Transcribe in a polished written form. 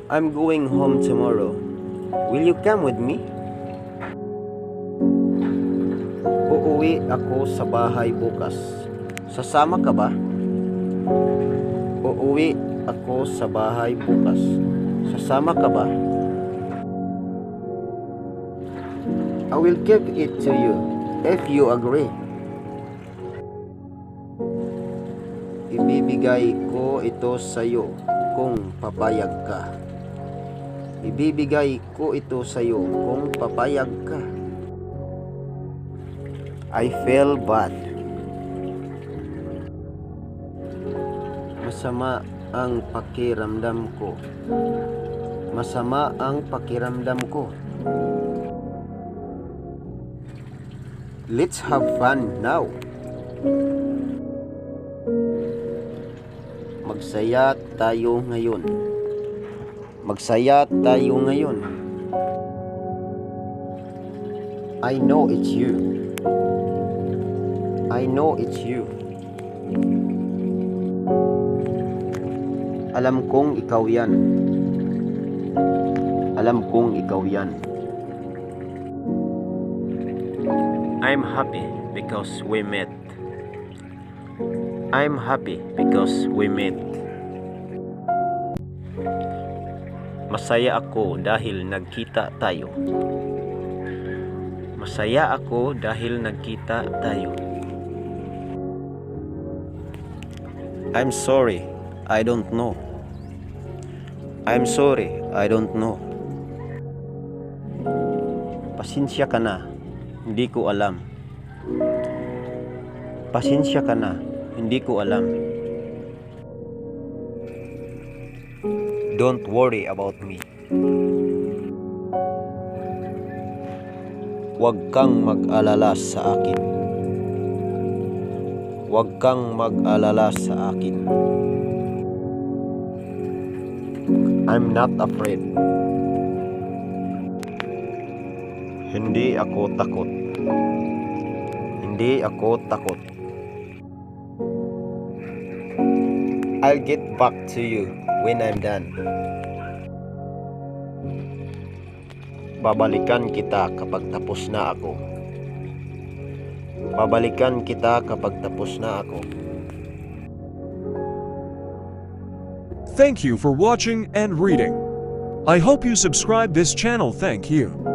I'm going home tomorrow. Will you come with me? Uuwi ako sa bahay bukas. Sasama ka ba? Uuwi ako sa bahay bukas. Sasama ka ba? I will give it to you if you agree. Ibibigay ko ito sa iyo kung papayag ka. Ibibigay ko ito sa iyo kung papayag ka. I feel bad. Masama ang pakiramdam ko. Masama ang pakiramdam ko. Let's have fun now. Magsaya tayo ngayon. Magsaya tayo ngayon. I know it's you. I know it's you. Alam kong ikaw yan. Alam kong ikaw yan. I'm happy because we met. I'm happy because we met. Masaya ako dahil nagkita tayo. Masaya ako dahil nagkita tayo. I'm sorry, I don't know. I'm sorry, I don't know. Pasensya ka na, hindi ko alam. Pasensya ka na, hindi ko alam. Don't worry about me. Huwag kang mag-alala sa akin. Huwag kang mag-alala sa akin. I'm not afraid. Hindi ako takot. Hindi ako takot. I'll get back to you when I'm done. Babalikan kita kapag tapos na ako. Babalikan kita kapag tapos na ako. Thank you for watching and reading. I hope you subscribe this channel. Thank you.